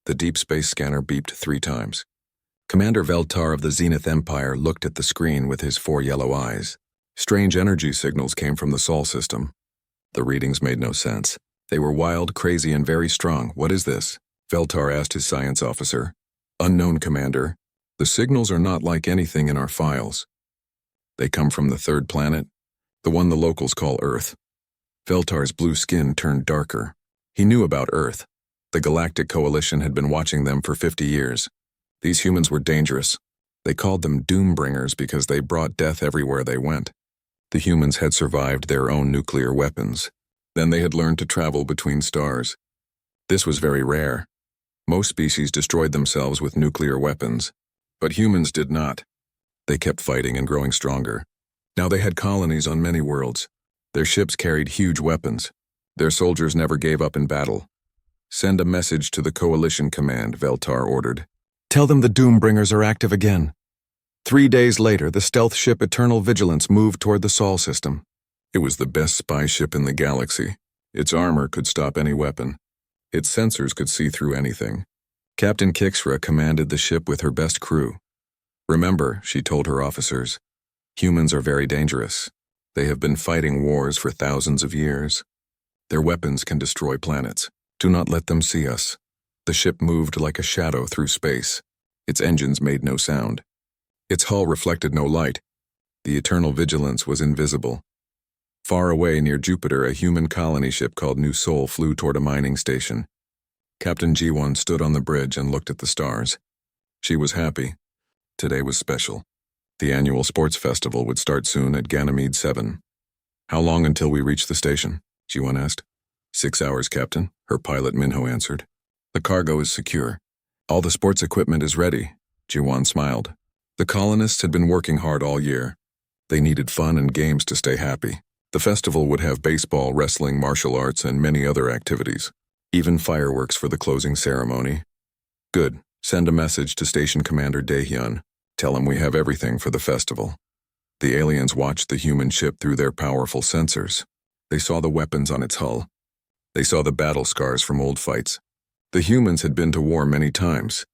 The deep space scanner beeped 3 times. Commander Veltar of the Zenith Empire looked at the screen with his 4 yellow eyes. Strange energy signals came from the Sol system. The readings made no sense. They were wild, crazy, and very strong. What is this? Veltar asked his science officer. Unknown, Commander. The signals are not like anything in our files. They come from the 3rd planet, the one the locals call Earth. Veltar's blue skin turned darker. He knew about Earth. The Galactic Coalition had been watching them for 50 years. These humans were dangerous. They called them Doombringers because they brought death everywhere they went. The humans had survived their own nuclear weapons. Then they had learned to travel between stars. This was very rare. Most species destroyed themselves with nuclear weapons, but humans did not. They kept fighting and growing stronger. Now they had colonies on many worlds. Their ships carried huge weapons. Their soldiers never gave up in battle. Send a message to the Coalition Command, Veltar ordered. Tell them the Doombringers are active again. 3 days later, the stealth ship Eternal Vigilance moved toward the Sol system. It was the best spy ship in the galaxy. Its armor could stop any weapon. Its sensors could see through anything. Captain Kixra commanded the ship with her best crew. Remember, she told her officers, humans are very dangerous. They have been fighting wars for thousands of years. Their weapons can destroy planets. Do not let them see us. The ship moved like a shadow through space. Its engines made no sound. Its hull reflected no light. The Eternal Vigilance was invisible. Far away near Jupiter, a human colony ship called New Sol flew toward a mining station. Captain G1 stood on the bridge and looked at the stars. She was happy. Today was special. The annual sports festival would start soon at Ganymede 7. How long until we reach the station? G1 asked. 6 hours, Captain, her pilot Minho answered. The cargo is secure. All the sports equipment is ready. G1 smiled. The colonists had been working hard all year. They needed fun and games to stay happy. The festival would have baseball, wrestling, martial arts, and many other activities. Even fireworks for the closing ceremony. Good. Send a message to Station Commander Daehyun. Tell him we have everything for the festival. The aliens watched the human ship through their powerful sensors. They saw the weapons on its hull. They saw the battle scars from old fights. The humans had been to war many times.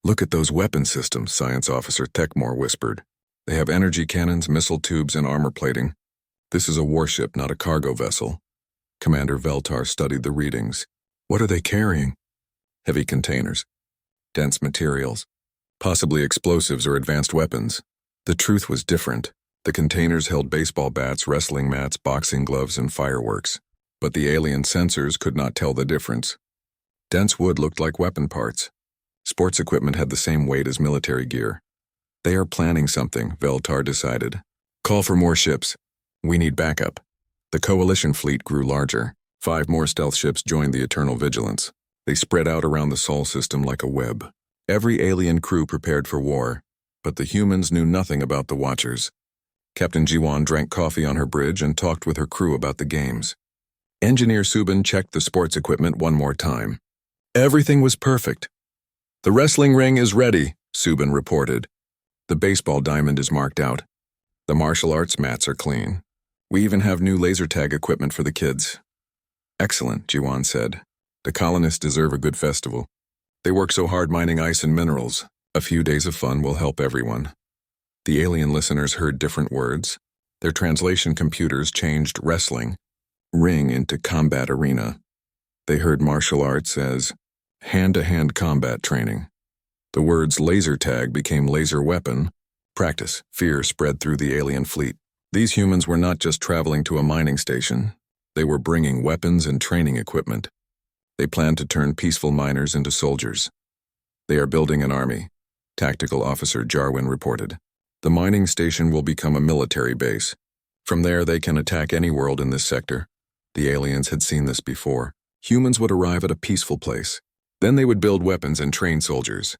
Look at those weapon systems, Science Officer Techmore whispered. They have energy cannons, missile tubes, and armor plating. This is a warship, not a cargo vessel. Commander Veltar studied the readings. What are they carrying? Heavy containers. Dense materials. Possibly explosives or advanced weapons. The truth was different. The containers held baseball bats, wrestling mats, boxing gloves, and fireworks. But the alien sensors could not tell the difference. Dense wood looked like weapon parts. Sports equipment had the same weight as military gear. They are planning something, Veltar decided. Call for more ships. We need backup. The Coalition fleet grew larger. 5 more stealth ships joined the Eternal Vigilance. They spread out around the Sol system like a web. Every alien crew prepared for war, but the humans knew nothing about the Watchers. Captain Jiwon drank coffee on her bridge and talked with her crew about the games. Engineer Subin checked the sports equipment one more time. Everything was perfect. The wrestling ring is ready, Subin reported. The baseball diamond is marked out. The martial arts mats are clean. We even have new laser tag equipment for the kids. Excellent, Jiwon said. The colonists deserve a good festival. They work so hard mining ice and minerals. A few days of fun will help everyone. The alien listeners heard different words. Their translation computers changed wrestling, ring into combat arena. They heard martial arts as hand-to-hand combat training. The words laser tag became laser weapon. Practice. Fear spread through the alien fleet. These humans were not just traveling to a mining station. They were bringing weapons and training equipment. They planned to turn peaceful miners into soldiers. They are building an army, Tactical Officer Jarwin reported. The mining station will become a military base. From there, they can attack any world in this sector. The aliens had seen this before. Humans would arrive at a peaceful place. Then they would build weapons and train soldiers.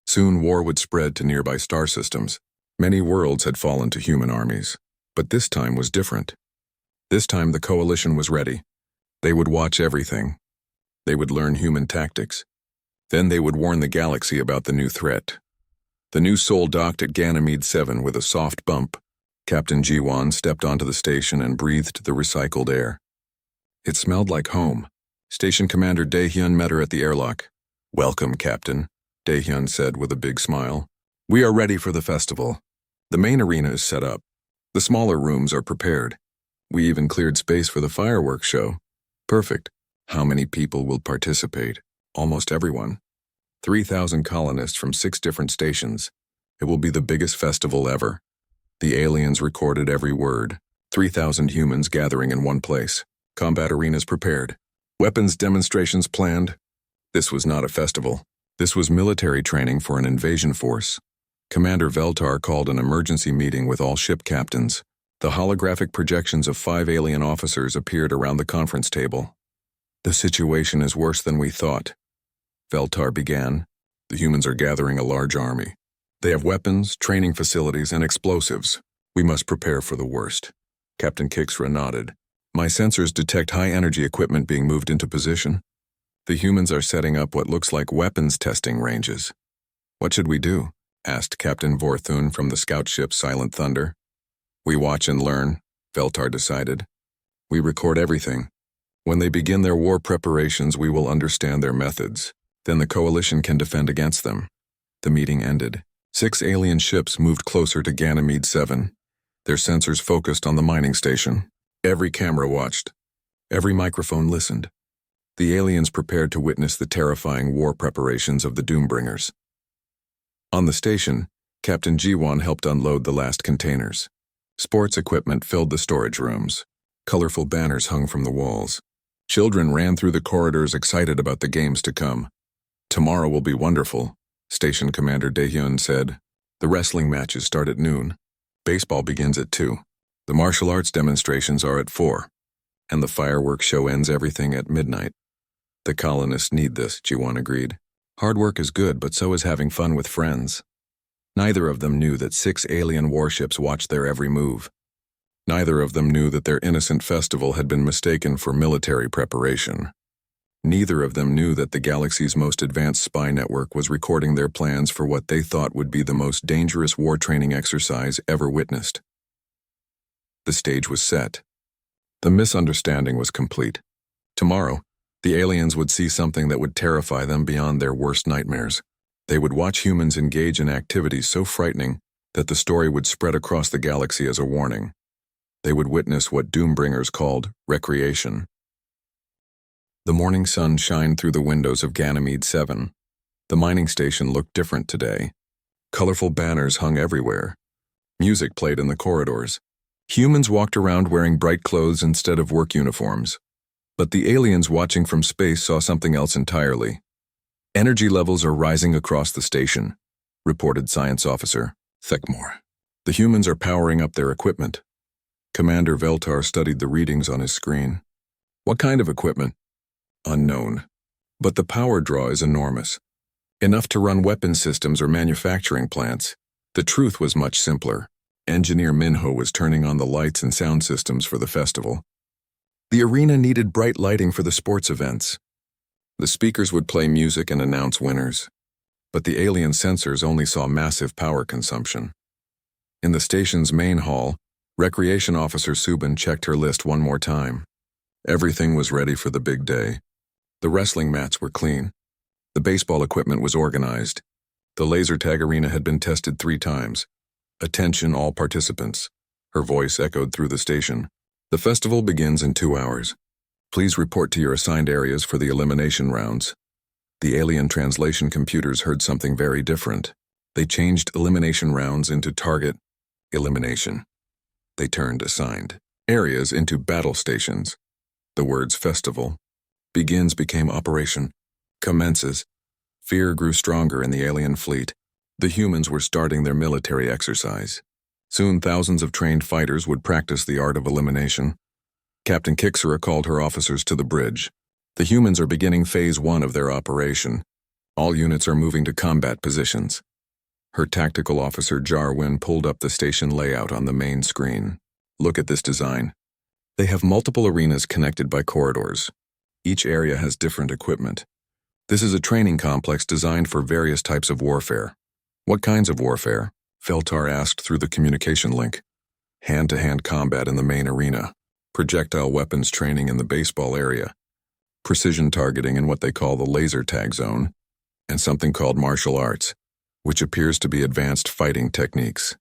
Soon, war would spread to nearby star systems. Many worlds had fallen to human armies. But this time was different. This time, the Coalition was ready. They would watch everything. They would learn human tactics. Then they would warn the galaxy about the new threat. The New Sol docked at Ganymede 7 with a soft bump. Captain Jiwon stepped onto the station and breathed the recycled air. It smelled like home. Station Commander Daehyun met her at the airlock. Welcome, Captain, Daehyun said with a big smile. We are ready for the festival. The main arena is set up. The smaller rooms are prepared. We even cleared space for the fireworks show. Perfect. How many people will participate? Almost everyone. 3,000 colonists from 6 different stations. It will be the biggest festival ever. The aliens recorded every word. 3,000 humans gathering in one place. Combat arenas prepared. Weapons demonstrations planned. This was not a festival. This was military training for an invasion force. Commander Veltar called an emergency meeting with all ship captains. The holographic projections of 5 alien officers appeared around the conference table. The situation is worse than we thought. Veltar began. The humans are gathering a large army. They have weapons, training facilities, and explosives. We must prepare for the worst. Captain Kixra nodded. My sensors detect high-energy equipment being moved into position. The humans are setting up what looks like weapons testing ranges. What should we do? Asked Captain Vorthun from the scout ship Silent Thunder. We watch and learn, Veltar decided. We record everything. When they begin their war preparations, we will understand their methods. Then the coalition can defend against them. The meeting ended. 6 alien ships moved closer to Ganymede 7. Their sensors focused on the mining station. Every camera watched. Every microphone listened. The aliens prepared to witness the terrifying war preparations of the Doombringers. On the station, Captain Jiwon helped unload the last containers. Sports equipment filled the storage rooms. Colorful banners hung from the walls. Children ran through the corridors excited about the games to come. Tomorrow will be wonderful, Station Commander Daehyun said. The wrestling matches start at noon. Baseball begins at 2. The martial arts demonstrations are at 4. And the fireworks show ends everything at midnight. The colonists need this, Jiwon agreed. Hard work is good, but so is having fun with friends. Neither of them knew that 6 alien warships watched their every move. Neither of them knew that their innocent festival had been mistaken for military preparation. Neither of them knew that the galaxy's most advanced spy network was recording their plans for what they thought would be the most dangerous war training exercise ever witnessed. The stage was set. The misunderstanding was complete. Tomorrow, the aliens would see something that would terrify them beyond their worst nightmares. They would watch humans engage in activities so frightening that the story would spread across the galaxy as a warning. They would witness what Doombringers called recreation. The morning sun shined through the windows of Ganymede 7. The mining station looked different today. Colorful banners hung everywhere. Music played in the corridors. Humans walked around wearing bright clothes instead of work uniforms. But the aliens watching from space saw something else entirely. Energy levels are rising across the station, reported Science Officer Thekmore. The humans are powering up their equipment. Commander Veltar studied the readings on his screen. What kind of equipment? Unknown. But the power draw is enormous. Enough to run weapon systems or manufacturing plants. The truth was much simpler. Engineer Minho was turning on the lights and sound systems for the festival. The arena needed bright lighting for the sports events. The speakers would play music and announce winners. But the alien sensors only saw massive power consumption. In the station's main hall, Recreation Officer Subin checked her list one more time. Everything was ready for the big day. The wrestling mats were clean. The baseball equipment was organized. The laser tag arena had been tested 3 times. Attention all participants. Her voice echoed through the station. The festival begins in 2 hours. Please report to your assigned areas for the elimination rounds. The alien translation computers heard something very different. They changed elimination rounds into target elimination. They turned assigned areas into battle stations. The words festival, begins became operation, commences. Fear grew stronger in the alien fleet. The humans were starting their military exercise. Soon thousands of trained fighters would practice the art of elimination. Captain Kixera called her officers to the bridge. The humans are beginning phase 1 of their operation. All units are moving to combat positions. Her tactical officer Jarwin pulled up the station layout on the main screen. Look at this design. They have multiple arenas connected by corridors. Each area has different equipment. This is a training complex designed for various types of warfare. What kinds of warfare? Veltar asked through the communication link. Hand-to-hand combat in the main arena. Projectile weapons training in the baseball area. Precision targeting in what they call the laser tag zone. and something called martial arts, which appears to be advanced fighting techniques.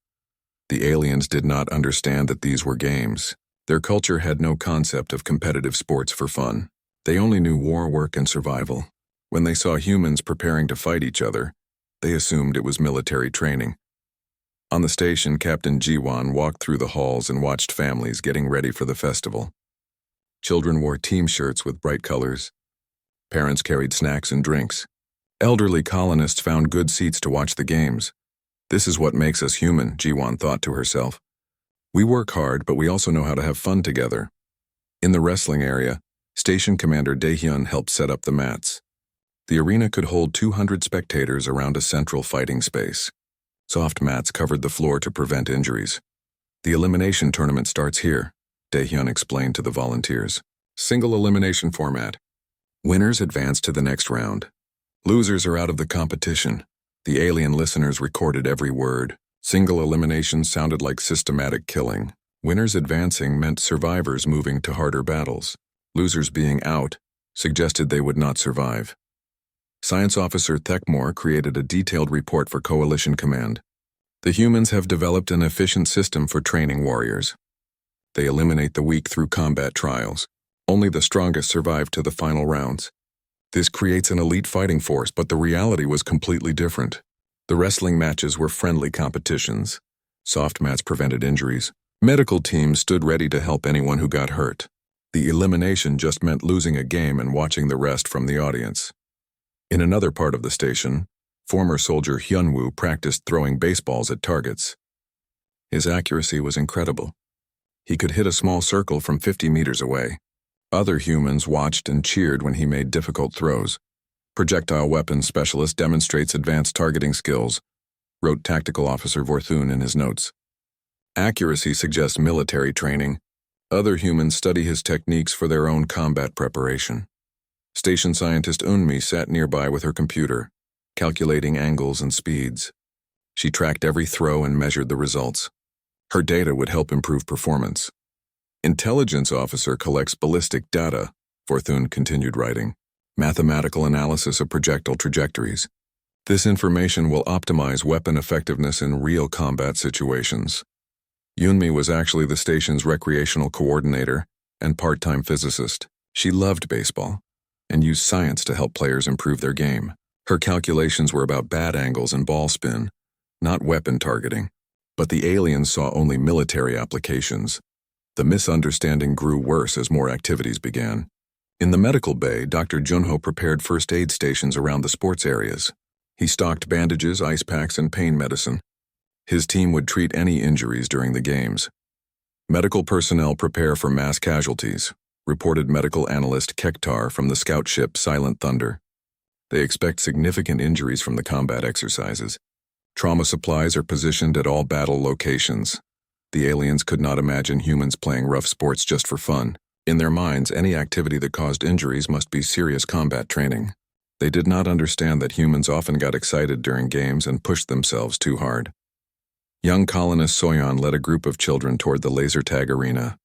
The aliens did not understand that these were games. Their culture had no concept of competitive sports for fun. They only knew war, work, and survival. When they saw humans preparing to fight each other, they assumed it was military training. On the station, Captain Jiwan walked through the halls and watched families getting ready for the festival. Children wore team shirts with bright colors. Parents carried snacks and drinks. Elderly colonists found good seats to watch the games. This is what makes us human, Jiwan thought to herself. We work hard, but we also know how to have fun together. In the wrestling area, Station Commander Daehyun helped set up the mats. The arena could hold 200 spectators around a central fighting space. Soft mats covered the floor to prevent injuries. The elimination tournament starts here, Daehyun explained to the volunteers. Single elimination format. Winners advance to the next round. Losers are out of the competition. The alien listeners recorded every word. Single elimination sounded like systematic killing. Winners advancing meant survivors moving to harder battles. Losers being out suggested they would not survive. Science Officer Thekmore created a detailed report for Coalition Command. The humans have developed an efficient system for training warriors. They eliminate the weak through combat trials. Only the strongest survive to the final rounds. This creates an elite fighting force, but the reality was completely different. The wrestling matches were friendly competitions. Soft mats prevented injuries. Medical teams stood ready to help anyone who got hurt. The elimination just meant losing a game and watching the rest from the audience. In another part of the station, former soldier Hyunwoo practiced throwing baseballs at targets. His accuracy was incredible. He could hit a small circle from 50 meters away. Other humans watched and cheered when he made difficult throws. Projectile weapons specialist demonstrates advanced targeting skills, wrote Tactical Officer Vorthun in his notes. Accuracy suggests military training. Other humans study his techniques for their own combat preparation. Station scientist Eunmi sat nearby with her computer, calculating angles and speeds. She tracked every throw and measured the results. Her data would help improve performance. Intelligence officer collects ballistic data, Vorthun continued writing. Mathematical analysis of projectile trajectories. This information will optimize weapon effectiveness in real combat situations. Eunmi was actually the station's recreational coordinator and part-time physicist. She loved baseball and used science to help players improve their game. Her calculations were about bat angles and ball spin, not weapon targeting. But the aliens saw only military applications. The misunderstanding grew worse as more activities began. In the medical bay, Dr. Junho prepared first aid stations around the sports areas. He stocked bandages, ice packs, and pain medicine. His team would treat any injuries during the games. Medical personnel prepare for mass casualties, reported medical analyst Kektar from the scout ship Silent Thunder. They expect significant injuries from the combat exercises. Trauma supplies are positioned at all battle locations. The aliens could not imagine humans playing rough sports just for fun. In their minds, any activity that caused injuries must be serious combat training. They did not understand that humans often got excited during games and pushed themselves too hard. Young colonist Soyeon led a group of children toward the laser tag arena.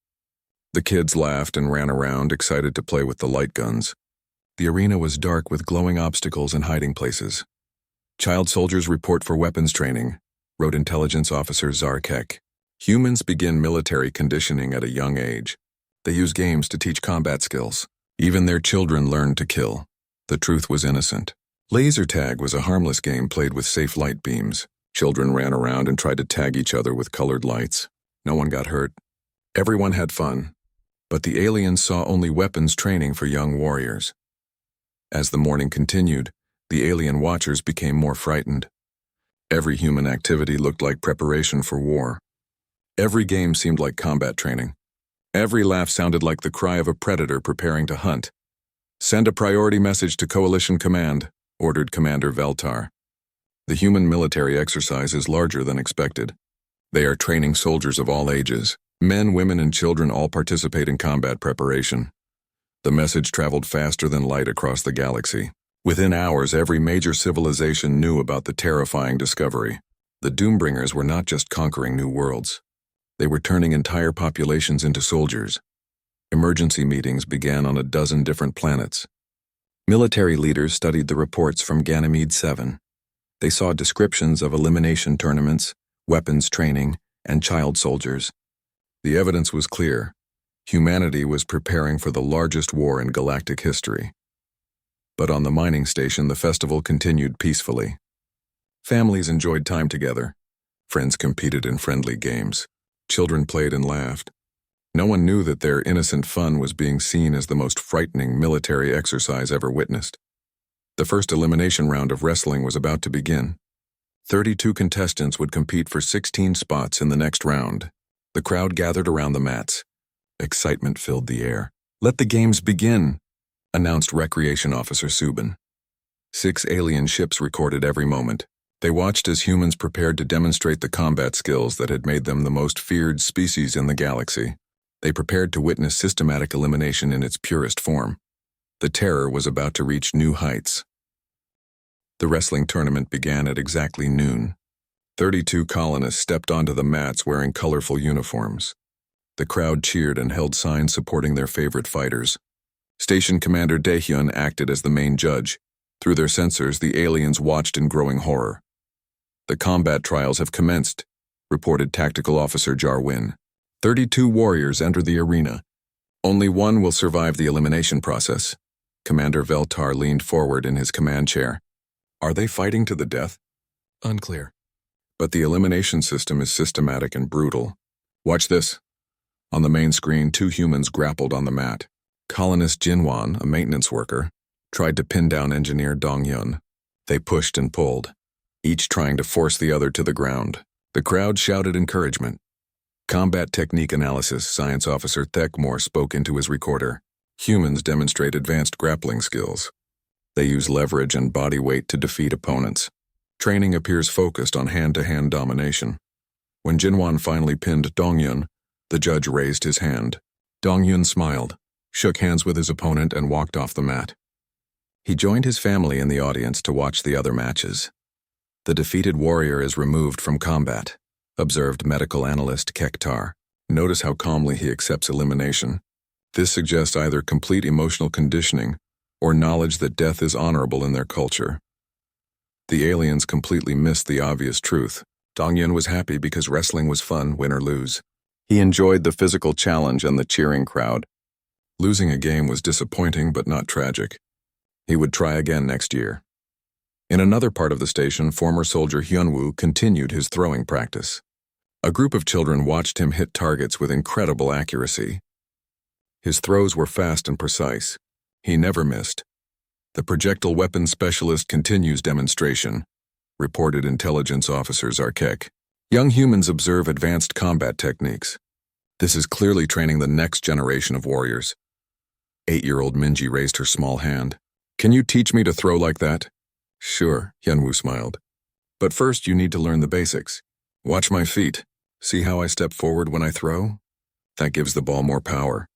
The kids laughed and ran around, excited to play with the light guns. The arena was dark with glowing obstacles and hiding places. Child soldiers report for weapons training, wrote intelligence officer Zarkek. Humans begin military conditioning at a young age. They use games to teach combat skills. Even their children learn to kill. The truth was innocent. Laser tag was a harmless game played with safe light beams. Children ran around and tried to tag each other with colored lights. No one got hurt. Everyone had fun. But the aliens saw only weapons training for young warriors. As the morning continued, the alien watchers became more frightened. Every human activity looked like preparation for war. Every game seemed like combat training. Every laugh sounded like the cry of a predator preparing to hunt. "Send a priority message to Coalition Command," ordered Commander Veltar. The human military exercise is larger than expected. They are training soldiers of all ages. Men, women, and children all participate in combat preparation. The message traveled faster than light across the galaxy. Within hours, every major civilization knew about the terrifying discovery. The Doombringers were not just conquering new worlds. They were turning entire populations into soldiers. Emergency meetings began on a dozen different planets. Military leaders studied the reports from Ganymede 7. They saw descriptions of elimination tournaments, weapons training, and child soldiers. The evidence was clear. Humanity was preparing for the largest war in galactic history. But on the mining station, the festival continued peacefully. Families enjoyed time together. Friends competed in friendly games. Children played and laughed. No one knew that their innocent fun was being seen as the most frightening military exercise ever witnessed. The first elimination round of wrestling was about to begin. 32 contestants would compete for 16 spots in the next round. The crowd gathered around the mats. Excitement filled the air. "Let the games begin," announced Recreation Officer Subin. 6 alien ships recorded every moment. They watched as humans prepared to demonstrate the combat skills that had made them the most feared species in the galaxy. They prepared to witness systematic elimination in its purest form. The terror was about to reach new heights. The wrestling tournament began at exactly noon. 32 colonists stepped onto the mats wearing colorful uniforms. The crowd cheered and held signs supporting their favorite fighters. Station Commander Daehyun acted as the main judge. Through their sensors, the aliens watched in growing horror. "The combat trials have commenced," reported Tactical Officer Jarwin. 32 warriors enter the arena. Only one will survive the elimination process. Commander Veltar leaned forward in his command chair. "Are they fighting to the death?" "Unclear. But the elimination system is systematic and brutal. Watch this." On the main screen, 2 humans grappled on the mat. Colonist Jinwan, a maintenance worker, tried to pin down engineer Dongyun. They pushed and pulled, each trying to force the other to the ground. The crowd shouted encouragement. Combat Technique Analysis Science Officer Thekmore spoke into his recorder. Humans demonstrate advanced grappling skills. They use leverage and body weight to defeat opponents. Training appears focused on hand-to-hand domination. When Jinwan finally pinned Dongyun, the judge raised his hand. Dongyun smiled, shook hands with his opponent, and walked off the mat. He joined his family in the audience to watch the other matches. "The defeated warrior is removed from combat," observed medical analyst Kektar. "Notice how calmly he accepts elimination. This suggests either complete emotional conditioning or knowledge that death is honorable in their culture." The aliens completely missed the obvious truth. Dongyun was happy because wrestling was fun, win or lose. He enjoyed the physical challenge and the cheering crowd. Losing a game was disappointing but not tragic. He would try again next year. In another part of the station, former soldier Hyunwoo continued his throwing practice. A group of children watched him hit targets with incredible accuracy. His throws were fast and precise. He never missed. "The projectile weapons specialist continues demonstration," reported Intelligence Officer Zarkek. "Young humans observe advanced combat techniques. This is clearly training the next generation of warriors." 8-year-old Minji raised her small hand. "Can you teach me to throw like that?" "Sure," Hyunwoo smiled. "But first you need to learn the basics. Watch my feet. See how I step forward when I throw? That gives the ball more power."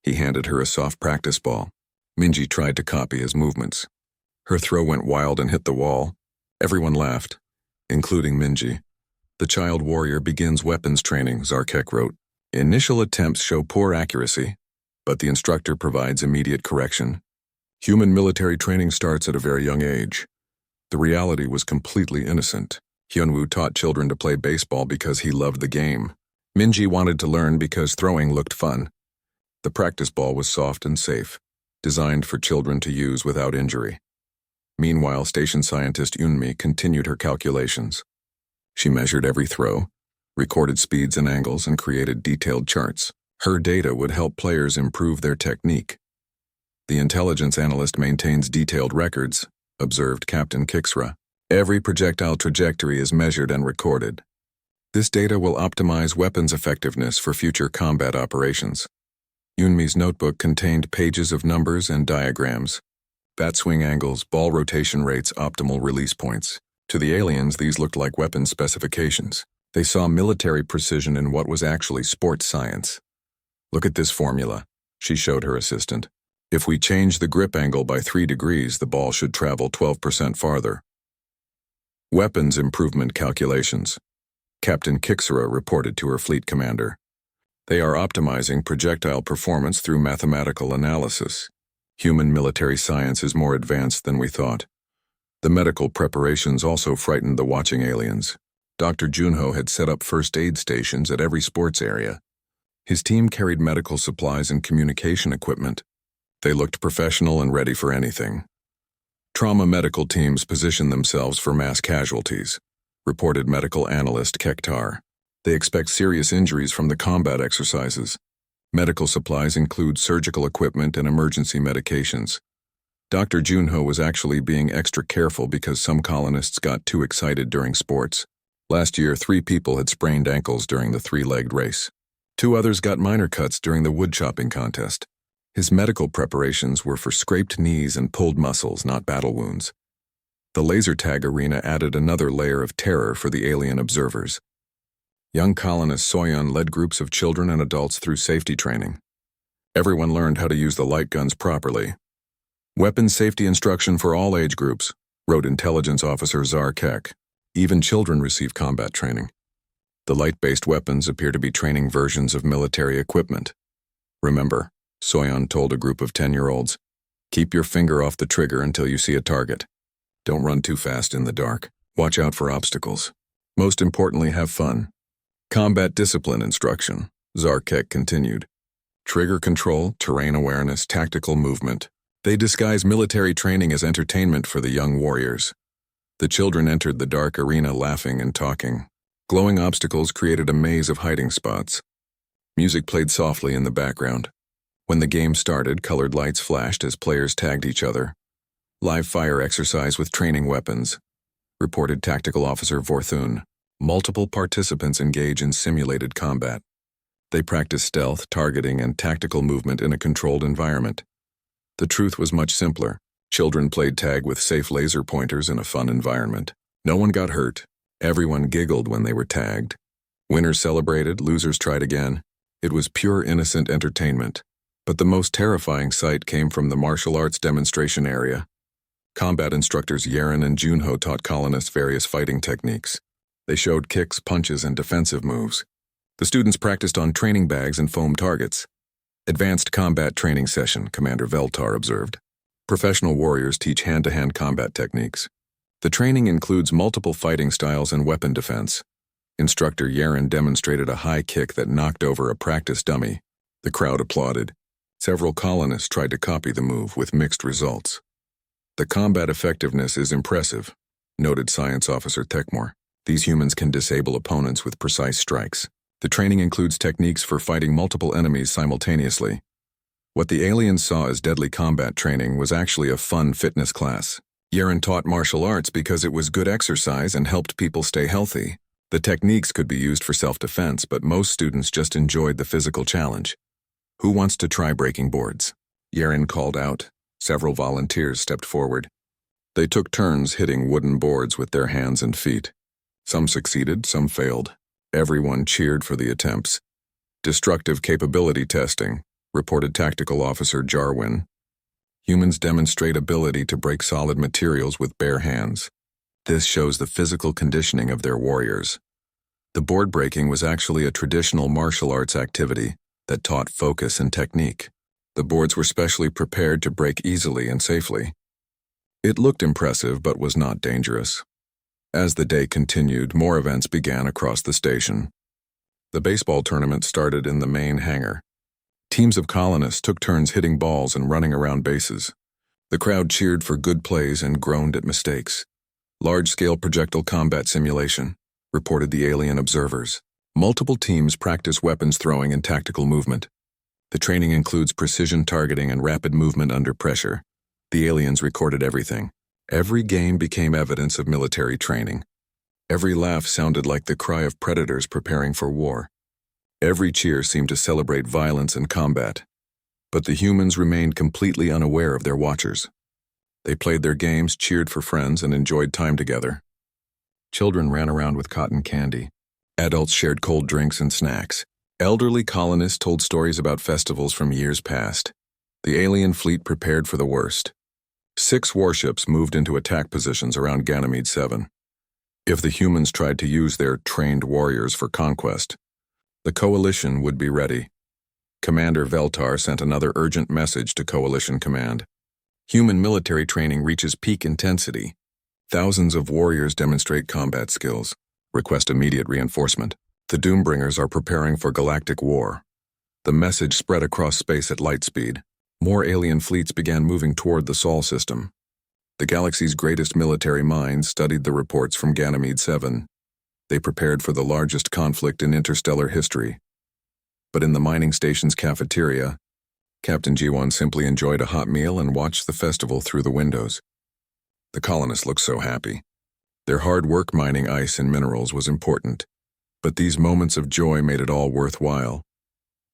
He handed her a soft practice ball. Minji tried to copy his movements. Her throw went wild and hit the wall. Everyone laughed, including Minji. "The child warrior begins weapons training," Zarkek wrote. "Initial attempts show poor accuracy, but the instructor provides immediate correction. Human military training starts at a very young age." The reality was completely innocent. Hyunwoo taught children to play baseball because he loved the game. Minji wanted to learn because throwing looked fun. The practice ball was soft and safe, designed for children to use without injury. Meanwhile, station scientist Eunmi continued her calculations. She measured every throw, recorded speeds and angles, and created detailed charts. Her data would help players improve their technique. "The intelligence analyst maintains detailed records," observed Captain Kixra. "Every projectile trajectory is measured and recorded. This data will optimize weapons effectiveness for future combat operations." Eunmi's notebook contained pages of numbers and diagrams. Bat swing angles, ball rotation rates, optimal release points. To the aliens, these looked like weapons specifications. They saw military precision in what was actually sports science. "Look at this formula," she showed her assistant. "If we change the grip angle by 3 degrees, the ball should travel 12% farther." Weapons improvement calculations. Captain Kixera reported to her fleet commander. "They are optimizing projectile performance through mathematical analysis. Human military science is more advanced than we thought. The medical preparations also frightened the watching aliens. Dr. Junho had set up first aid stations at every sports area. His team carried medical supplies and communication equipment. They looked professional and ready for anything. Trauma medical teams positioned themselves for mass casualties, reported medical analyst Kektar. They expect serious injuries from the combat exercises. Medical supplies include surgical equipment and emergency medications. Dr. Junho was actually being extra careful because some colonists got too excited during sports. Last year, 3 people had sprained ankles during the 3-legged race. 2 others got minor cuts during the wood chopping contest. His medical preparations were for scraped knees and pulled muscles, not battle wounds. The laser tag arena added another layer of terror for the alien observers. Young colonist Soyeon led groups of children and adults through safety training. Everyone learned how to use the light guns properly. Weapons safety instruction for all age groups, wrote intelligence officer Zar Kek. Even children receive combat training. The light-based weapons appear to be training versions of military equipment. Remember, Soyeon told a group of 10-year-olds, keep your finger off the trigger until you see a target. Don't run too fast in the dark. Watch out for obstacles. Most importantly, have fun. Combat discipline instruction, Zarkek continued. Trigger control, terrain awareness, tactical movement. They disguise military training as entertainment for the young warriors. The children entered the dark arena laughing and talking. Glowing obstacles created a maze of hiding spots. Music played softly in the background. When the game started, colored lights flashed as players tagged each other. Live fire exercise with training weapons, reported Tactical Officer Vorthun. Multiple participants engage in simulated combat. They practice stealth, targeting, and tactical movement in a controlled environment. The truth was much simpler. Children played tag with safe laser pointers in a fun environment. No one got hurt. Everyone giggled when they were tagged. Winners celebrated, losers tried again. It was pure innocent entertainment. But the most terrifying sight came from the martial arts demonstration area. Combat instructors Yaren and Junho taught colonists various fighting techniques. They showed kicks, punches, and defensive moves. The students practiced on training bags and foam targets. Advanced combat training session, Commander Veltar observed. Professional warriors teach hand-to-hand combat techniques. The training includes multiple fighting styles and weapon defense. Instructor Yaren demonstrated a high kick that knocked over a practice dummy. The crowd applauded. Several colonists tried to copy the move with mixed results. The combat effectiveness is impressive, noted Science Officer Techmore. These humans can disable opponents with precise strikes. The training includes techniques for fighting multiple enemies simultaneously. What the aliens saw as deadly combat training was actually a fun fitness class. Yaren taught martial arts because it was good exercise and helped people stay healthy. The techniques could be used for self-defense, but most students just enjoyed the physical challenge. Who wants to try breaking boards? Yaren called out. Several volunteers stepped forward. They took turns hitting wooden boards with their hands and feet. Some succeeded, some failed. Everyone cheered for the attempts. Destructive capability testing, reported Tactical Officer Jarwin. Humans demonstrate ability to break solid materials with bare hands. This shows the physical conditioning of their warriors. The board breaking was actually a traditional martial arts activity that taught focus and technique. The boards were specially prepared to break easily and safely. It looked impressive but was not dangerous. As the day continued, more events began across the station. The baseball tournament started in the main hangar. Teams of colonists took turns hitting balls and running around bases. The crowd cheered for good plays and groaned at mistakes. Large-scale projectile combat simulation, reported the alien observers. Multiple teams practice weapons throwing and tactical movement. The training includes precision targeting and rapid movement under pressure. The aliens recorded everything. Every game became evidence of military training. Every laugh sounded like the cry of predators preparing for war. Every cheer seemed to celebrate violence and combat. But the humans remained completely unaware of their watchers. They played their games, cheered for friends, and enjoyed time together. Children ran around with cotton candy. Adults shared cold drinks and snacks. Elderly colonists told stories about festivals from years past. The alien fleet prepared for the worst. 6 warships moved into attack positions around Ganymede 7. If the humans tried to use their trained warriors for conquest, the coalition would be ready. Commander Veltar sent another urgent message to Coalition Command. Human military training reaches peak intensity. Thousands of warriors demonstrate combat skills. Request immediate reinforcement. The Doombringers are preparing for Galactic War. The message spread across space at light speed. More alien fleets began moving toward the Sol system. The galaxy's greatest military minds studied the reports from Ganymede 7. They prepared for the largest conflict in interstellar history. But in the mining station's cafeteria, Captain G1 simply enjoyed a hot meal and watched the festival through the windows. The colonists looked so happy. Their hard work mining ice and minerals was important, but these moments of joy made it all worthwhile.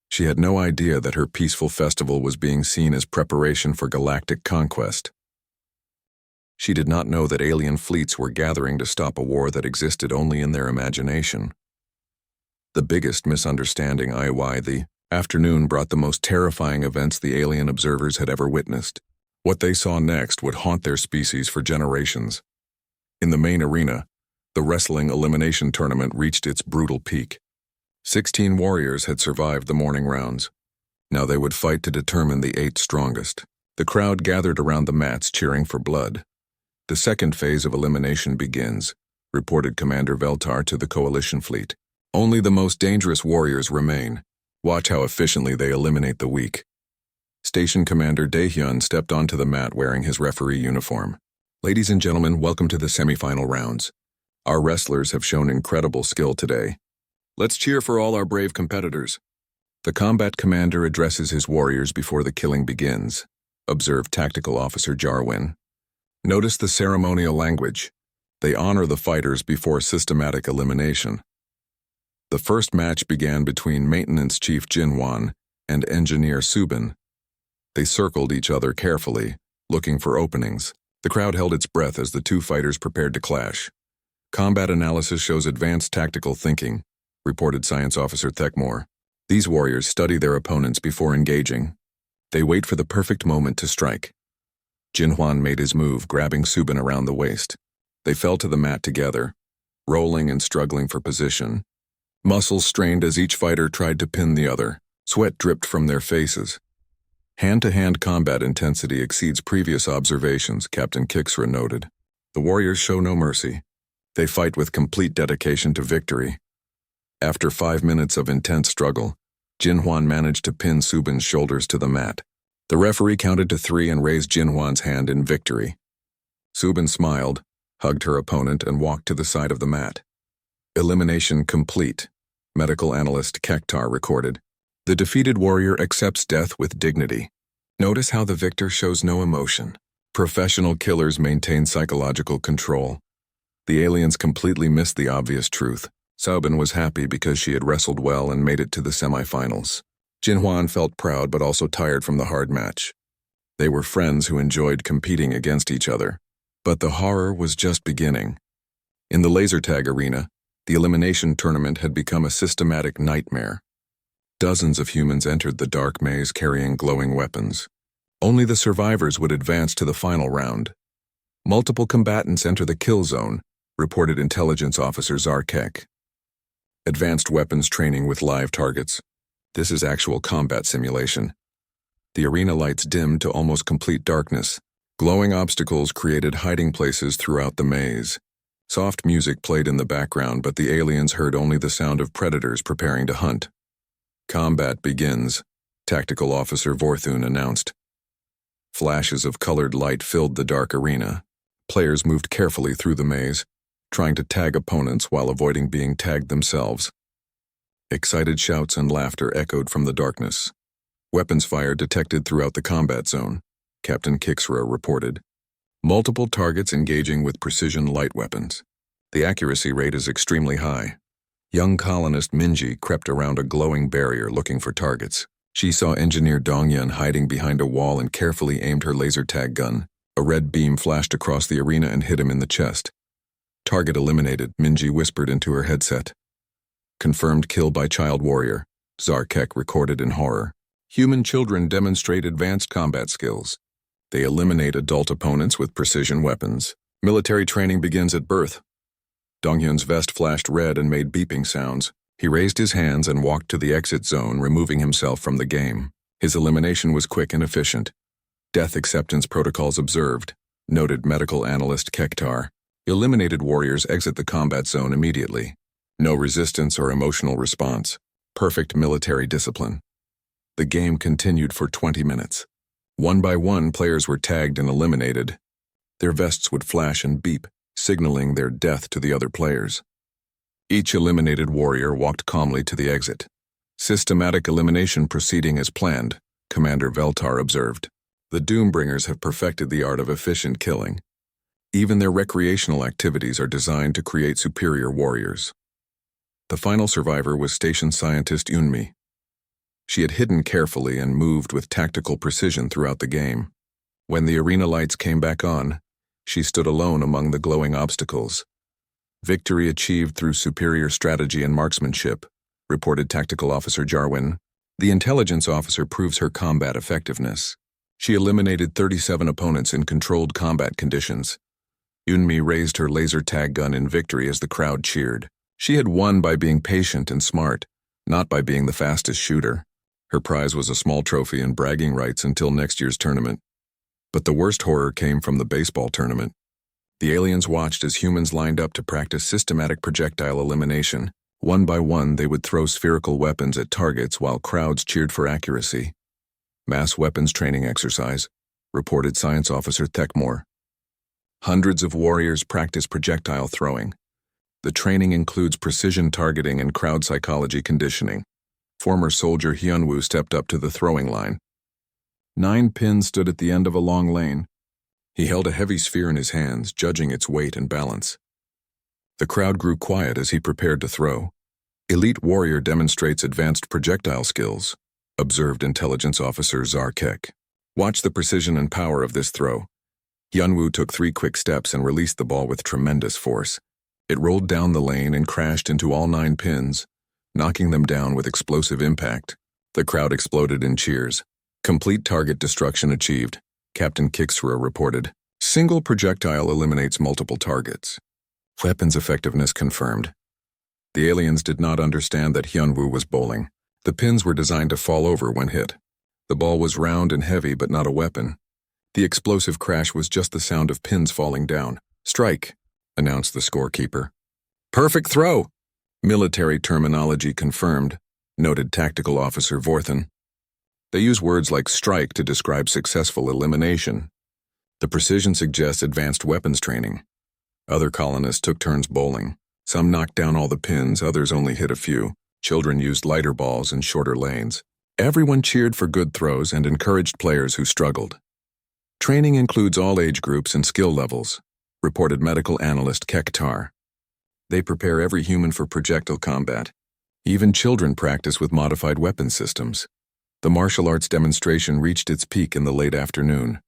She had no idea that her peaceful festival was being seen as preparation for galactic conquest. She did not know that alien fleets were gathering to stop a war that existed only in their imagination. The biggest misunderstanding the afternoon brought the most terrifying events the alien observers had ever witnessed. What they saw next would haunt their species for generations. In the main arena, the wrestling elimination tournament reached its brutal peak. 16 warriors had survived the morning rounds. Now they would fight to determine the 8 strongest. The crowd gathered around the mats cheering for blood. The second phase of elimination begins, reported Commander Veltar to the Coalition fleet. Only the most dangerous warriors remain. Watch how efficiently they eliminate the weak. Station Commander Daehyun stepped onto the mat wearing his referee uniform. Ladies and gentlemen, welcome to the semifinal rounds. Our wrestlers have shown incredible skill today. Let's cheer for all our brave competitors. The combat commander addresses his warriors before the killing begins, observed Tactical Officer Jarwin. Notice the ceremonial language. They honor the fighters before systematic elimination. The first match began between Maintenance Chief Jinhwan and Engineer Subin. They circled each other carefully, looking for openings. The crowd held its breath as the two fighters prepared to clash. Combat analysis shows advanced tactical thinking, reported Science Officer Thekmore. These warriors study their opponents before engaging. They wait for the perfect moment to strike. Jinhwan made his move, grabbing Subin around the waist. They fell to the mat together, rolling and struggling for position. Muscles strained as each fighter tried to pin the other. Sweat dripped from their faces. Hand-to-hand combat intensity exceeds previous observations, Captain Kixra noted. The warriors show no mercy. They fight with complete dedication to victory. After 5 minutes of intense struggle, Jinhwan managed to pin Subin's shoulders to the mat. The referee counted to 3 and raised Jinhwan's hand in victory. Subin smiled, hugged her opponent, and walked to the side of the mat. Elimination complete, medical analyst Kektar recorded. The defeated warrior accepts death with dignity. Notice how the victor shows no emotion. Professional killers maintain psychological control. The aliens completely missed the obvious truth. Subin was happy because she had wrestled well and made it to the semifinals. Jinhwan felt proud but also tired from the hard match. They were friends who enjoyed competing against each other. But the horror was just beginning. In the laser tag arena, the elimination tournament had become a systematic nightmare. Dozens of humans entered the dark maze carrying glowing weapons. Only the survivors would advance to the final round. Multiple combatants enter the kill zone, reported Intelligence Officer Zarkek. Advanced weapons training with live targets. This is actual combat simulation. The arena lights dimmed to almost complete darkness. Glowing obstacles created hiding places throughout the maze. Soft music played in the background, but the aliens heard only the sound of predators preparing to hunt. Combat begins, Tactical Officer Vorthun announced. Flashes of colored light filled the dark arena. Players moved carefully through the maze, trying to tag opponents while avoiding being tagged themselves. Excited shouts and laughter echoed from the darkness. Weapons fire detected throughout the combat zone, Captain Kixra reported. Multiple targets engaging with precision light weapons. The accuracy rate is extremely high. Young colonist Minji crept around a glowing barrier looking for targets. She saw Engineer Dongyun hiding behind a wall and carefully aimed her laser tag gun. A red beam flashed across the arena and hit him in the chest. Target eliminated, Minji whispered into her headset. Confirmed kill by child warrior, Zarkek recorded in horror. Human children demonstrate advanced combat skills. They eliminate adult opponents with precision weapons. Military training begins at birth. Dongyun's vest flashed red and made beeping sounds. He raised his hands and walked to the exit zone, removing himself from the game. His elimination was quick and efficient. Death acceptance protocols observed, noted medical analyst Kektar. Eliminated warriors exit the combat zone immediately. No resistance or emotional response. Perfect military discipline. The game continued for 20 minutes. One by one, players were tagged and eliminated. Their vests would flash and beep, signaling their death to the other players. Each eliminated warrior walked calmly to the exit. Systematic elimination proceeding as planned, Commander Veltar observed. The Doombringers have perfected the art of efficient killing. Even their recreational activities are designed to create superior warriors. The final survivor was station scientist Yunmi. She had hidden carefully and moved with tactical precision throughout the game. When the arena lights came back on, she stood alone among the glowing obstacles. Victory achieved through superior strategy and marksmanship, reported Tactical Officer Jarwin. The intelligence officer proves her combat effectiveness. She eliminated 37 opponents in controlled combat conditions. Yunmi raised her laser tag gun in victory as the crowd cheered. She had won by being patient and smart, not by being the fastest shooter. Her prize was a small trophy and bragging rights until next year's tournament. But the worst horror came from the baseball tournament. The aliens watched as humans lined up to practice systematic projectile elimination. One by one, they would throw spherical weapons at targets while crowds cheered for accuracy. Mass weapons training exercise, reported Science Officer Thekmore. Hundreds of warriors practice projectile throwing. The training includes precision targeting and crowd psychology conditioning. Former soldier Hyunwoo stepped up to the throwing line. 9 pins stood at the end of a long lane. He held a heavy sphere in his hands, judging its weight and balance. The crowd grew quiet as he prepared to throw. Elite warrior demonstrates advanced projectile skills, observed Intelligence Officer Zarkek. Watch the precision and power of this throw. Hyunwoo took 3 quick steps and released the ball with tremendous force. It rolled down the lane and crashed into all 9 pins, knocking them down with explosive impact. The crowd exploded in cheers. Complete target destruction achieved, Captain Kixra reported. Single projectile eliminates multiple targets. Weapons effectiveness confirmed. The aliens did not understand that Hyunwoo was bowling. The pins were designed to fall over when hit. The ball was round and heavy but not a weapon. The explosive crash was just the sound of pins falling down. Strike, announced the scorekeeper. Perfect throw! Military terminology confirmed, noted Tactical Officer Vorthen. They use words like strike to describe successful elimination. The precision suggests advanced weapons training. Other colonists took turns bowling. Some knocked down all the pins, others only hit a few. Children used lighter balls in shorter lanes. Everyone cheered for good throws and encouraged players who struggled. Training includes all age groups and skill levels, reported medical analyst Kektar. They prepare every human for projectile combat. Even children practice with modified weapon systems. The martial arts demonstration reached its peak in the late afternoon.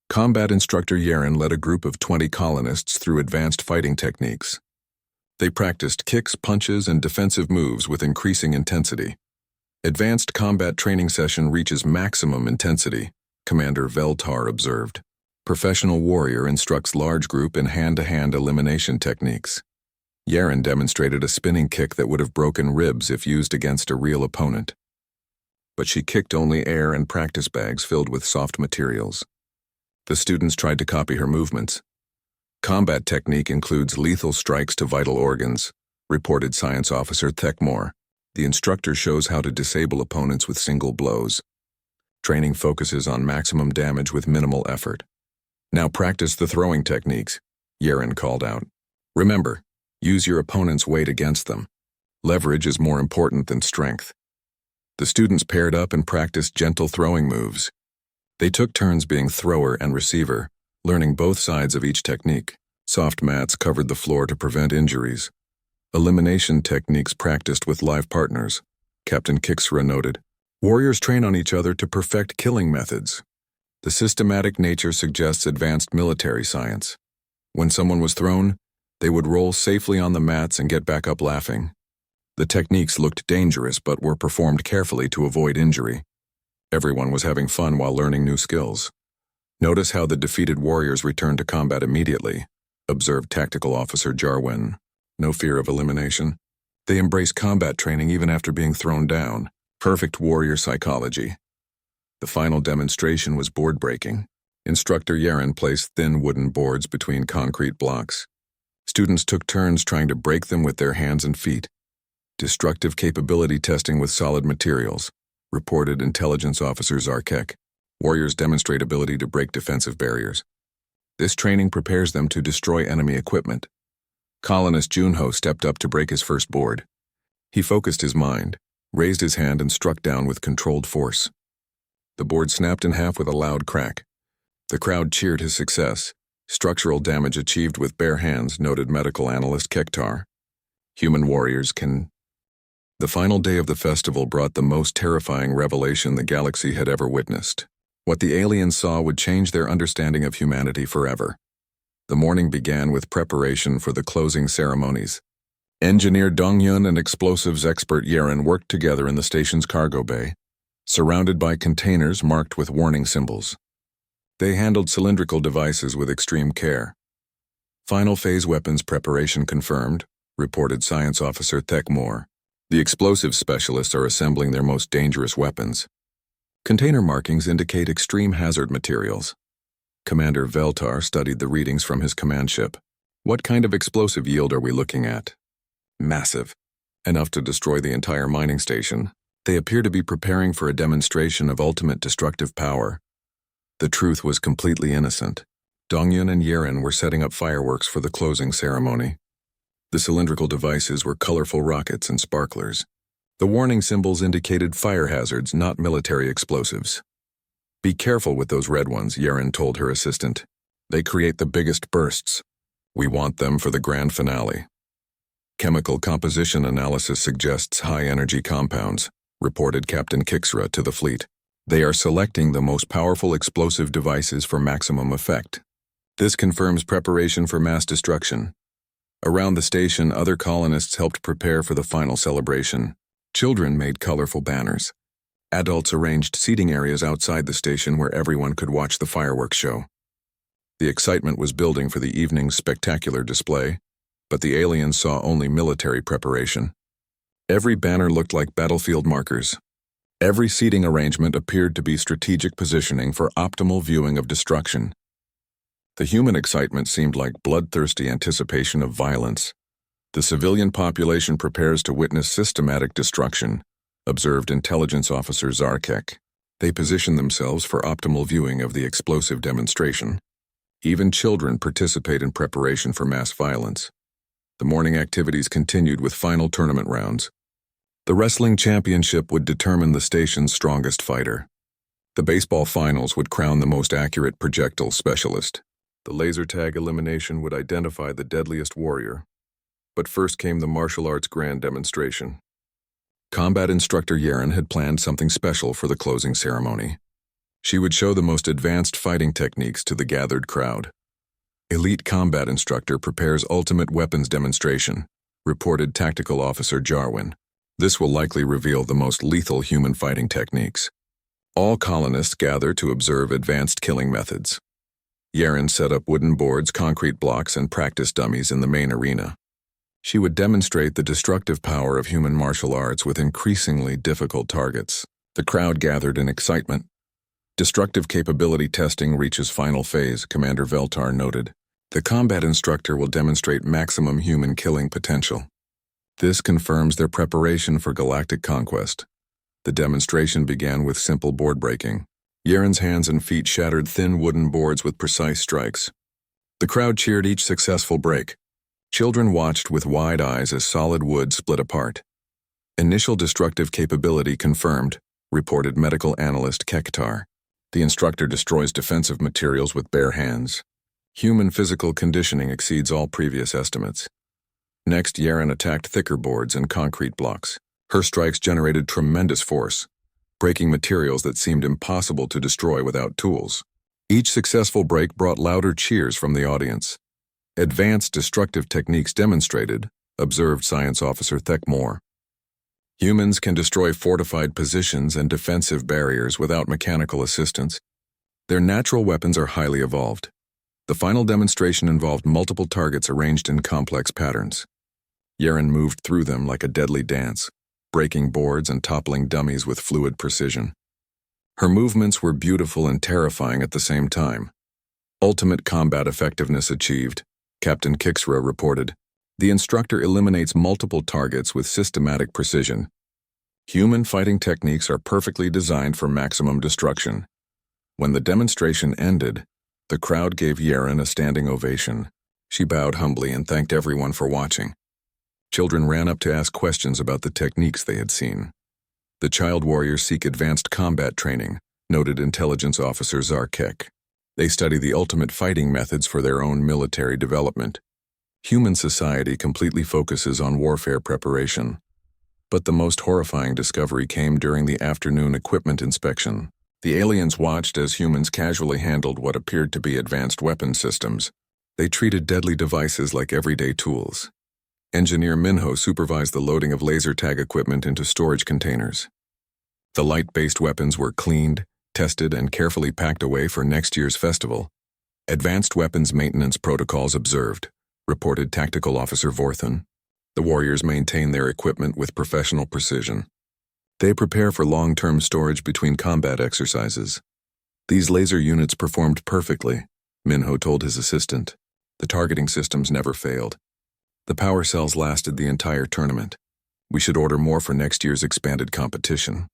Combat instructor Yaren led a group of 20 colonists through advanced fighting techniques. They practiced kicks, punches, and defensive moves with increasing intensity. Advanced combat training session reaches maximum intensity, Commander Veltar observed. Professional warrior instructs large group in hand-to-hand elimination techniques. Yaren demonstrated a spinning kick that would have broken ribs if used against a real opponent. But she kicked only air and practice bags filled with soft materials. The students tried to copy her movements. Combat technique includes lethal strikes to vital organs, reported Science Officer Thekmore. The instructor shows how to disable opponents with single blows. Training focuses on maximum damage with minimal effort. Now practice the throwing techniques, Yaren called out. Remember, use your opponent's weight against them. Leverage is more important than strength. The students paired up and practiced gentle throwing moves. They took turns being thrower and receiver, learning both sides of each technique. Soft mats covered the floor to prevent injuries. Elimination techniques practiced with live partners, Captain Kixra noted. Warriors train on each other to perfect killing methods. The systematic nature suggests advanced military science. When someone was thrown, they would roll safely on the mats and get back up laughing. The techniques looked dangerous but were performed carefully to avoid injury. Everyone was having fun while learning new skills. Notice how the defeated warriors returned to combat immediately, observed Tactical Officer Jarwin. No fear of elimination. They embrace combat training even after being thrown down. Perfect warrior psychology. The final demonstration was board breaking. Instructor Yaren placed thin wooden boards between concrete blocks. Students took turns trying to break them with their hands and feet. Destructive capability testing with solid materials, reported Intelligence Officer Zarkek. Warriors demonstrate ability to break defensive barriers. This training prepares them to destroy enemy equipment. Colonist Junho stepped up to break his first board. He focused his mind, raised his hand and struck down with controlled force. The board snapped in half with a loud crack. The crowd cheered his success. Structural damage achieved with bare hands, noted medical analyst Kektar. Human warriors can... The final day of the festival brought the most terrifying revelation the galaxy had ever witnessed. What the aliens saw would change their understanding of humanity forever. The morning began with preparation for the closing ceremonies. Engineer Dongyun and explosives expert Yaren worked together in the station's cargo bay, surrounded by containers marked with warning symbols. They handled cylindrical devices with extreme care. Final phase weapons preparation confirmed, reported Science Officer Thekmore. The explosive specialists are assembling their most dangerous weapons. Container markings indicate extreme hazard materials. Commander Veltar studied the readings from his command ship. What kind of explosive yield are we looking at? Massive. Enough to destroy the entire mining station. They appear to be preparing for a demonstration of ultimate destructive power. The truth was completely innocent. Dongyun and Yaren were setting up fireworks for the closing ceremony. The cylindrical devices were colorful rockets and sparklers. The warning symbols indicated fire hazards, not military explosives. Be careful with those red ones, Yaren told her assistant. They create the biggest bursts. We want them for the grand finale. Chemical composition analysis suggests high-energy compounds, reported Captain Kixra to the fleet. They are selecting the most powerful explosive devices for maximum effect. This confirms preparation for mass destruction. Around the station, other colonists helped prepare for the final celebration. Children made colorful banners. Adults arranged seating areas outside the station where everyone could watch the fireworks show. The excitement was building for the evening's spectacular display, but the aliens saw only military preparation. Every banner looked like battlefield markers. Every seating arrangement appeared to be strategic positioning for optimal viewing of destruction. The human excitement seemed like bloodthirsty anticipation of violence. The civilian population prepares to witness systematic destruction, observed Intelligence Officer Zarkek. They position themselves for optimal viewing of the explosive demonstration. Even children participate in preparation for mass violence. The morning activities continued with final tournament rounds. The wrestling championship would determine the station's strongest fighter. The baseball finals would crown the most accurate projectile specialist. The laser tag elimination would identify the deadliest warrior. But first came the martial arts grand demonstration. Combat instructor Yaren had planned something special for the closing ceremony. She would show the most advanced fighting techniques to the gathered crowd. Elite combat instructor prepares ultimate weapons demonstration, reported Tactical Officer Jarwin. This will likely reveal the most lethal human fighting techniques. All colonists gather to observe advanced killing methods. Yaren set up wooden boards, concrete blocks, and practice dummies in the main arena. She would demonstrate the destructive power of human martial arts with increasingly difficult targets. The crowd gathered in excitement. Destructive capability testing reaches final phase, Commander Veltar noted. The combat instructor will demonstrate maximum human killing potential. This confirms their preparation for galactic conquest. The demonstration began with simple board breaking. Yaren's hands and feet shattered thin wooden boards with precise strikes. The crowd cheered each successful break. Children watched with wide eyes as solid wood split apart. Initial destructive capability confirmed, reported medical analyst Kektar. The instructor destroys defensive materials with bare hands. Human physical conditioning exceeds all previous estimates. Next, Yaren attacked thicker boards and concrete blocks. Her strikes generated tremendous force, breaking materials that seemed impossible to destroy without tools. Each successful break brought louder cheers from the audience. Advanced destructive techniques demonstrated, observed Science Officer Thekmore. Humans can destroy fortified positions and defensive barriers without mechanical assistance. Their natural weapons are highly evolved. The final demonstration involved multiple targets arranged in complex patterns. Yaren moved through them like a deadly dance, breaking boards and toppling dummies with fluid precision. Her movements were beautiful and terrifying at the same time. Ultimate combat effectiveness achieved, Captain Kixra reported. The instructor eliminates multiple targets with systematic precision. Human fighting techniques are perfectly designed for maximum destruction. When the demonstration ended, the crowd gave Yaren a standing ovation. She bowed humbly and thanked everyone for watching. Children ran up to ask questions about the techniques they had seen. The child warriors seek advanced combat training, noted intelligence officer Zarkek. They study the ultimate fighting methods for their own military development. Human society completely focuses on warfare preparation. But the most horrifying discovery came during the afternoon equipment inspection. The aliens watched as humans casually handled what appeared to be advanced weapon systems. They treated deadly devices like everyday tools. Engineer Minho supervised the loading of laser tag equipment into storage containers. The light-based weapons were cleaned, tested, and carefully packed away for next year's festival. Advanced weapons maintenance protocols observed, reported Tactical Officer Vorthan. The warriors maintain their equipment with professional precision. They prepare for long-term storage between combat exercises. These laser units performed perfectly, Minho told his assistant. The targeting systems never failed. The power cells lasted the entire tournament. We should order more for next year's expanded competition.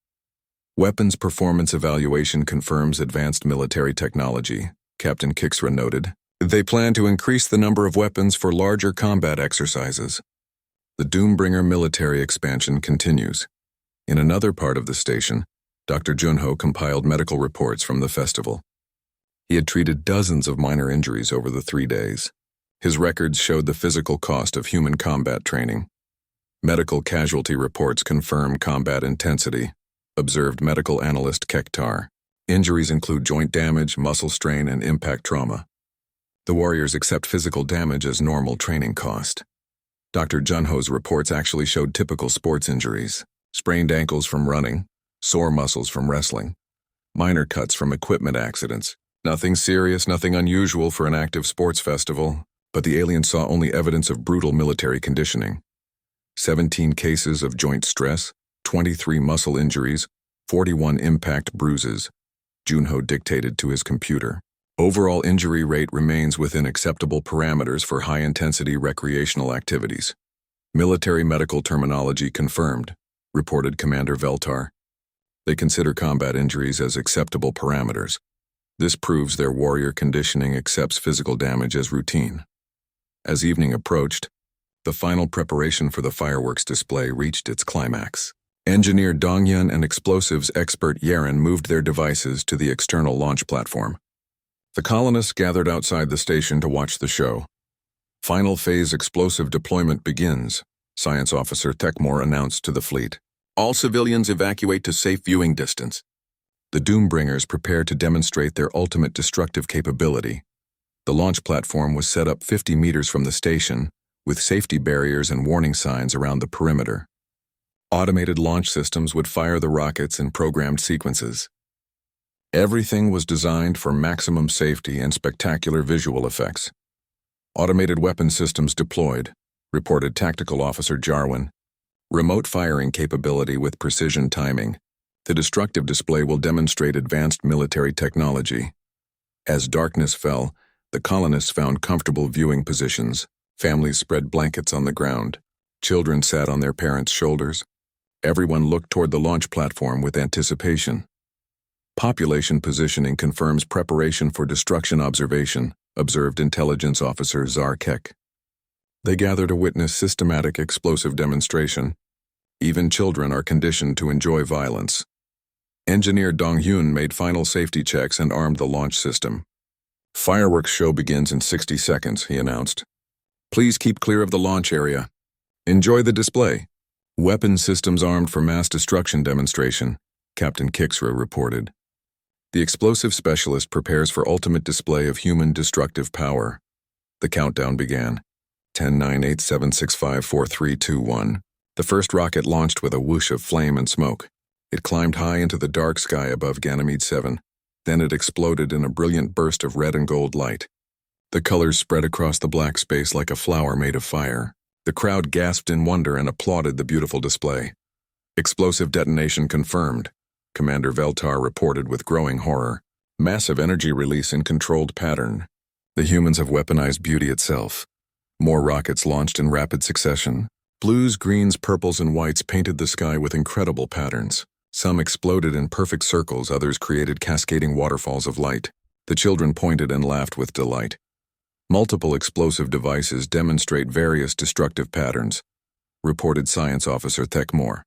Weapons performance evaluation confirms advanced military technology, Captain Kixra noted. They plan to increase the number of weapons for larger combat exercises. The Doombringer military expansion continues. In another part of the station, Dr. Junho compiled medical reports from the festival. He had treated dozens of minor injuries over the 3 days. His records showed the physical cost of human combat training. Medical casualty reports confirm combat intensity, observed medical analyst Kektar. Injuries include joint damage, muscle strain, and impact trauma. The warriors accept physical damage as normal training cost. Dr. Junho's reports actually showed typical sports injuries: sprained ankles from running, sore muscles from wrestling, minor cuts from equipment accidents. Nothing serious, nothing unusual for an active sports festival, but the aliens saw only evidence of brutal military conditioning. 17 cases of joint stress, 23 muscle injuries, 41 impact bruises, Junho dictated to his computer. Overall injury rate remains within acceptable parameters for high-intensity recreational activities. Military medical terminology confirmed, reported Commander Veltar. They consider combat injuries as acceptable parameters. This proves their warrior conditioning accepts physical damage as routine. As evening approached, the final preparation for the fireworks display reached its climax. Engineer Dongyun and explosives expert Yaren moved their devices to the external launch platform. The colonists gathered outside the station to watch the show. Final phase explosive deployment begins, Science Officer Techmore announced to the fleet. All civilians evacuate to safe viewing distance. The Doombringers prepared to demonstrate their ultimate destructive capability. The launch platform was set up 50 meters from the station, with safety barriers and warning signs around the perimeter. Automated launch systems would fire the rockets in programmed sequences. Everything was designed for maximum safety and spectacular visual effects. Automated weapon systems deployed, reported Tactical Officer Jarwin. Remote firing capability with precision timing. The destructive display will demonstrate advanced military technology. As darkness fell, the colonists found comfortable viewing positions. Families spread blankets on the ground. Children sat on their parents' shoulders. Everyone looked toward the launch platform with anticipation. Population positioning confirms preparation for destruction observation, observed Intelligence Officer Zarkek. They gather to witness systematic explosive demonstration. Even children are conditioned to enjoy violence. Engineer Donghyun made final safety checks and armed the launch system. Fireworks show begins in 60 seconds, he announced. Please keep clear of the launch area. Enjoy the display. Weapon systems armed for mass destruction demonstration, Captain Kixra reported. The explosive specialist prepares for ultimate display of human destructive power. The countdown began. 10, 9, 8, 7, 6, 5, 4, 3, 2, 1. The first rocket launched with a whoosh of flame and smoke. It climbed high into the dark sky above Ganymede 7. Then it exploded in a brilliant burst of red and gold light. The colors spread across the black space like a flower made of fire. The crowd gasped in wonder and applauded the beautiful display. Explosive detonation confirmed, Commander Veltar reported with growing horror. Massive energy release in controlled pattern. The humans have weaponized beauty itself. More rockets launched in rapid succession. Blues, greens, purples, and whites painted the sky with incredible patterns. Some exploded in perfect circles, others created cascading waterfalls of light. The children pointed and laughed with delight. Multiple explosive devices demonstrate various destructive patterns, reported Science Officer Thekmore.